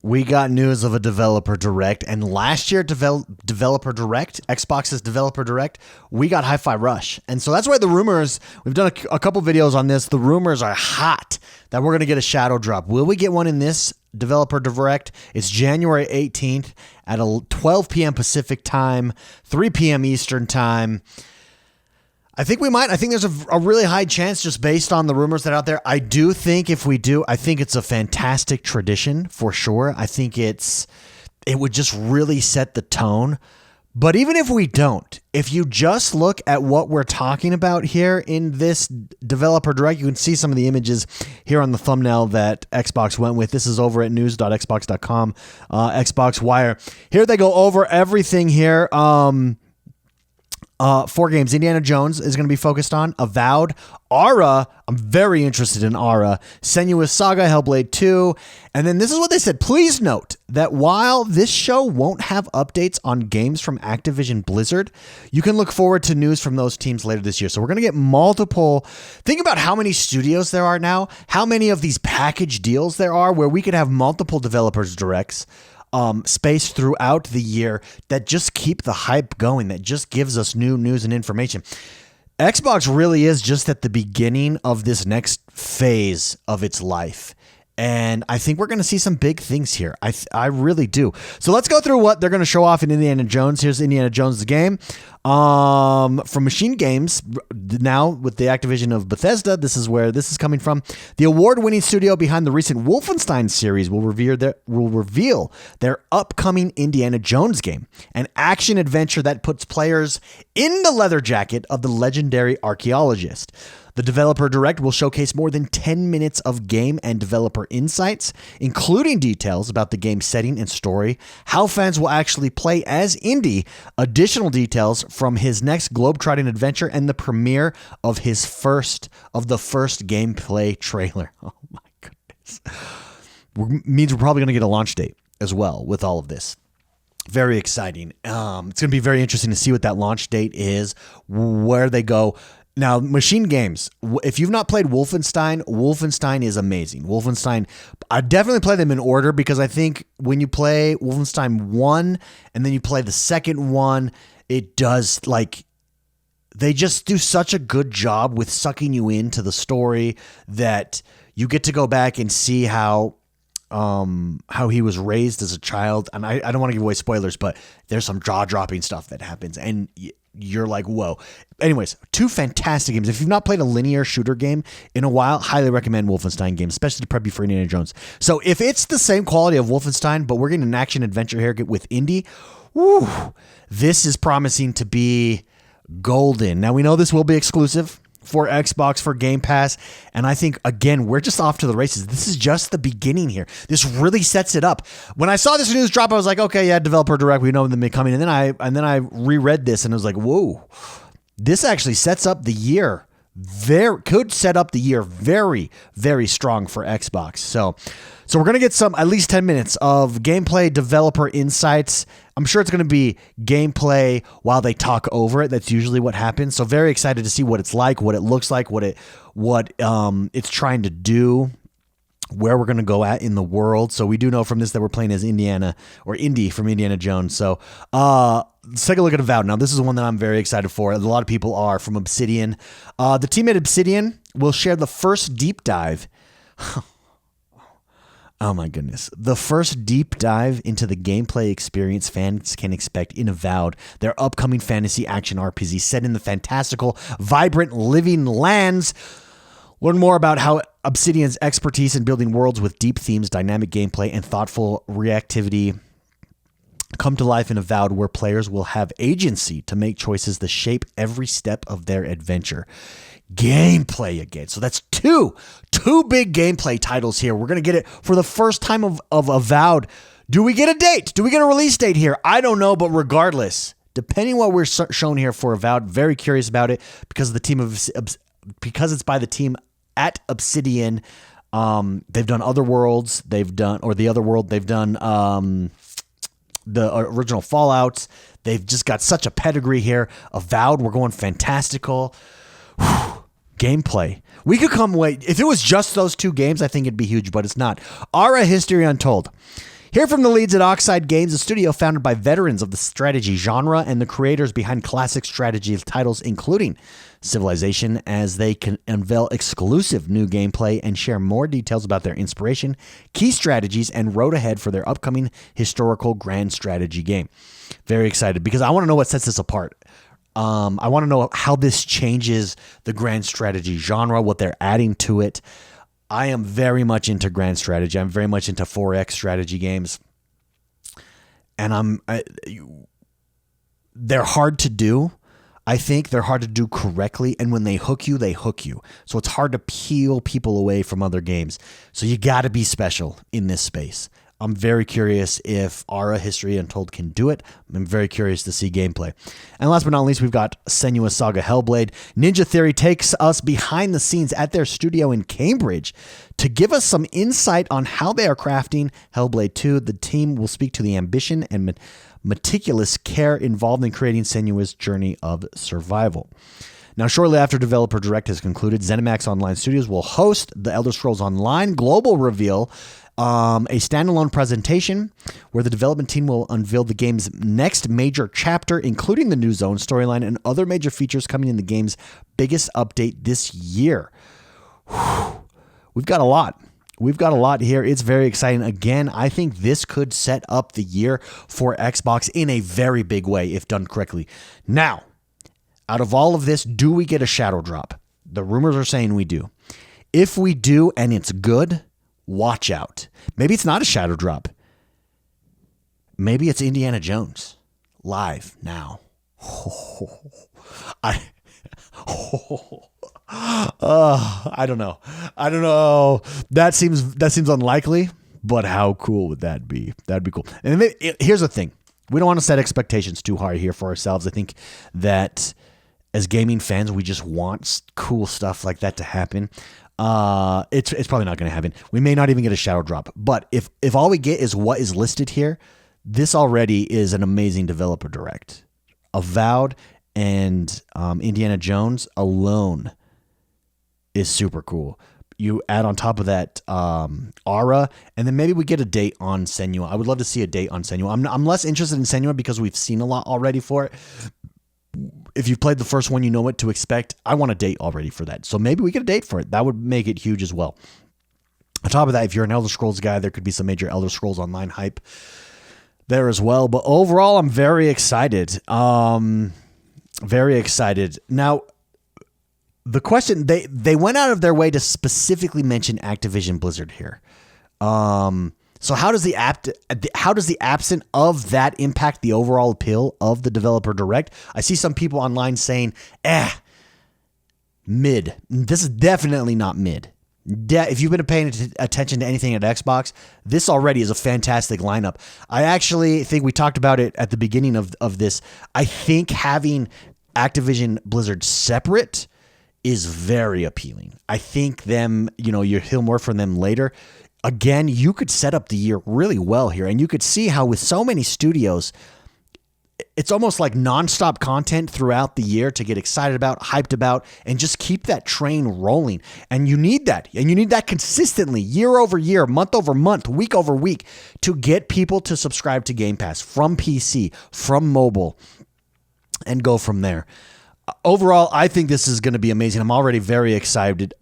We got news of a developer direct, and last year developer direct, Xbox's developer direct, we got Hi-Fi Rush. And so that's why the rumors, we've done a couple videos on this, the rumors are hot that we're going to get a shadow drop. Will we get one in this developer direct? It's January 18th at 12 p.m. Pacific time, 3 p.m. Eastern time. I think we might. I think there's a really high chance just based on the rumors that are out there. I do think if we do, I think it's a fantastic tradition for sure. I think it would just really set the tone. But even if we don't, if you just look at what we're talking about here in this developer direct, you can see some of the images here on the thumbnail that Xbox went with. This is over at news.xbox.com, Xbox Wire. Here they go over everything here. 4 games. Indiana Jones is going to be focused on. Avowed. Aura. I'm very interested in Aura. Senua's Saga. Hellblade 2. And then this is what they said. Please note that while this show won't have updates on games from Activision Blizzard, you can look forward to news from those teams later this year. So we're going to get multiple. Think about how many studios there are now, how many of these package deals there are where we could have multiple developers directs spaced throughout the year that just keep the hype going, that just gives us new news and information. Xbox really is just at the beginning of this next phase of its life. And I think we're going to see some big things here. I really do. So let's go through what they're going to show off in Indiana Jones. Here's Indiana Jones, the game. From Machine Games, now with the Activision of Bethesda, this is where this is coming from. The award-winning studio behind the recent Wolfenstein series will reveal their upcoming Indiana Jones game, an action-adventure that puts players in the leather jacket of the legendary archaeologist. The developer direct will showcase more than 10 minutes of game and developer insights, including details about the game's setting and story, how fans will actually play as Indy, additional details from his next globetrotting adventure, and the premiere of the first gameplay trailer. Oh my goodness. Means we're probably going to get a launch date as well with all of this. Very exciting. It's going to be very interesting to see what that launch date is, where they go. Now, Machine Games, if you've not played Wolfenstein is amazing. Wolfenstein, I definitely play them in order because I think when you play Wolfenstein 1 and then you play the second one, it does, like, they just do such a good job with sucking you into the story that you get to go back and see how he was raised as a child. And I don't want to give away spoilers, but there's some jaw-dropping stuff that happens, and you're like, whoa. Anyways, 2 fantastic games. If you've not played a linear shooter game in a while, highly recommend Wolfenstein games, especially to prep you for Indiana Jones. So if it's the same quality of Wolfenstein, but we're getting an action adventure here with Indy, this is promising to be golden. Now, we know this will be exclusive for Xbox, for Game Pass, and I think, again, we're just off to the races. This is just the beginning here. This really sets it up. When I saw this news drop, I was like, okay, yeah, developer direct, we know them coming, and then I reread this and I was like, whoa, this actually sets up the year. Could set up the year very, very strong for Xbox. So we're going to get at least 10 minutes of gameplay developer insights. I'm sure it's going to be gameplay while they talk over it. That's usually what happens. So very excited to see what it's like, what it looks like, what it's trying to do, where we're going to go at in the world. So we do know from this that we're playing as Indy from Indiana Jones. So let's take a look at Avowed. Now, this is one that I'm very excited for. A lot of people are, from Obsidian. The team at Obsidian will share the first deep dive. Oh my goodness. The first deep dive into the gameplay experience fans can expect in Avowed, their upcoming fantasy action RPG set in the fantastical, vibrant, living lands. Learn more about how Obsidian's expertise in building worlds with deep themes, dynamic gameplay, and thoughtful reactivity come to life in Avowed, where players will have agency to make choices that shape every step of their adventure. Gameplay again. So that's two big gameplay titles here. We're going to get it for the first time of Avowed. Do we get a date? Do we get a release date here? I don't know, but regardless, depending on what we're shown here for Avowed, very curious about it because it's by the team at Obsidian. They've done Otherworlds. They've done the original Fallouts. They've just got such a pedigree here. Avowed, we're going fantastical. Gameplay. We could come away. If it was just those 2 games, I think it'd be huge, but it's not. Aura History Untold. Hear from the leads at Oxide Games, a studio founded by veterans of the strategy genre and the creators behind classic strategy titles, including Civilization, as they can unveil exclusive new gameplay and share more details about their inspiration, key strategies, and road ahead for their upcoming historical grand strategy game. Very excited because I want to know what sets this apart. I want to know how this changes the grand strategy genre, what they're adding to it. I am very much into grand strategy. I'm very much into 4X strategy games. And they're hard to do. I think they're hard to do correctly, and when they hook you, they hook you. So it's hard to peel people away from other games. So you got to be special in this space. I'm very curious if Aura History Untold can do it. I'm very curious to see gameplay. And last but not least, we've got Senua's Saga Hellblade. Ninja Theory takes us behind the scenes at their studio in Cambridge to give us some insight on how they are crafting Hellblade 2. The team will speak to the ambition and meticulous care involved in creating Senua's journey of survival. Now, shortly after Developer Direct has concluded, ZeniMax Online Studios will host the Elder Scrolls Online Global Reveal, a standalone presentation where the development team will unveil the game's next major chapter, including the new zone storyline and other major features coming in the game's biggest update this year. Whew. We've got a lot. We've got a lot here. It's very exciting. Again, I think this could set up the year for Xbox in a very big way if done correctly. Now, out of all of this, do we get a shadow drop? The rumors are saying we do. If we do and it's good, watch out. Maybe it's not a shadow drop. Maybe it's Indiana Jones live now. I don't know. That seems unlikely, but how cool would that be? That'd be cool. And here's the thing. We don't want to set expectations too high here for ourselves. I think that as gaming fans, we just want cool stuff like that to happen. It's probably not going to happen. We may not even get a shadow drop. But if all we get is what is listed here, this already is an amazing developer direct. Avowed and Indiana Jones alone is super cool. You add on top of that Aura, and then maybe we get a date on Senua. I would love to see a date on Senua. I'm less interested in Senua because we've seen a lot already for it. If you've played the first one, you know what to expect. I want a date already for that. So maybe we get a date for it. That would make it huge as well. On top of that, if you're an Elder Scrolls guy, there could be some major Elder Scrolls Online hype there as well. But overall, I'm very excited. Very excited. Now, the question, they went out of their way to specifically mention Activision Blizzard here. So how does the absence of that impact the overall appeal of the developer direct? I see some people online saying, mid. This is definitely not mid. If you've been paying attention to anything at Xbox, this already is a fantastic lineup. I actually think we talked about it at the beginning of this. I think having Activision Blizzard separate is very appealing. I think you'll hear more from them later. Again, you could set up the year really well here, and you could see how with so many studios, it's almost like nonstop content throughout the year to get excited about, hyped about, and just keep that train rolling. And you need that. And you need that consistently, year over year, month over month, week over week, to get people to subscribe to Game Pass from PC, from mobile, and go from there. Overall, I think this is going to be amazing. I'm already very excited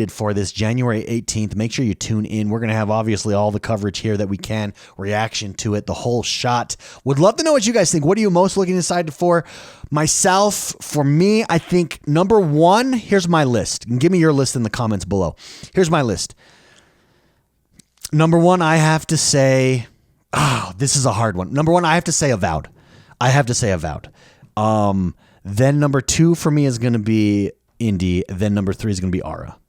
for this January 18th. Make sure you tune in. We're going to have obviously all the coverage here that we can, reaction to it, the whole shot. Would love to know what you guys think. What are you most looking excited for? Myself, for me, I think number one, here's my list. And give me your list in the comments below. Here's my list. Number one, I have to say, this is a hard one. Number one, I have to say Avowed. Then number two for me is going to be Indie. Then number three is going to be Aura.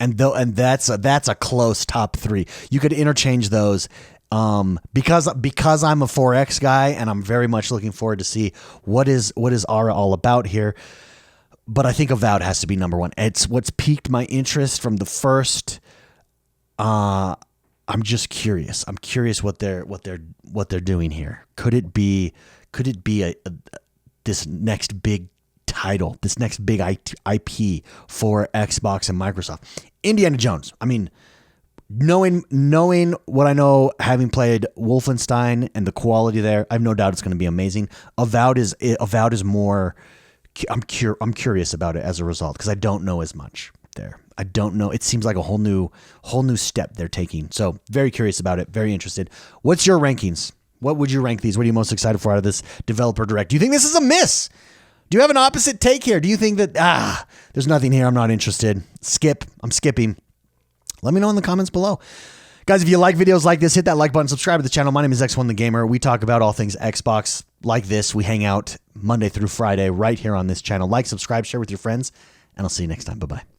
And that's a close top three. You could interchange those because I'm a 4X guy and I'm very much looking forward to see what is Aura all about here. But I think Avowed has to be number one. It's what's piqued my interest from the first. I'm just curious. I'm curious what they're doing here. Could it be this next big title, this next big IP for Xbox and Microsoft? Indiana Jones. I mean, knowing what I know, having played Wolfenstein and the quality there, I have no doubt it's going to be amazing. Avowed is more. I'm curious about it as a result because I don't know as much there. I don't know. It seems like a whole new step they're taking. So very curious about it. Very interested. What's your rankings? What would you rank these? What are you most excited for out of this developer direct? Do you think this is a miss? Do you have an opposite take here? Do you think that, there's nothing here, I'm not interested? Skip. I'm skipping. Let me know in the comments below. Guys, if you like videos like this, hit that like button, subscribe to the channel. My name is X1 the Gamer. We talk about all things Xbox like this. We hang out Monday through Friday right here on this channel. Like, subscribe, share with your friends, and I'll see you next time. Bye-bye.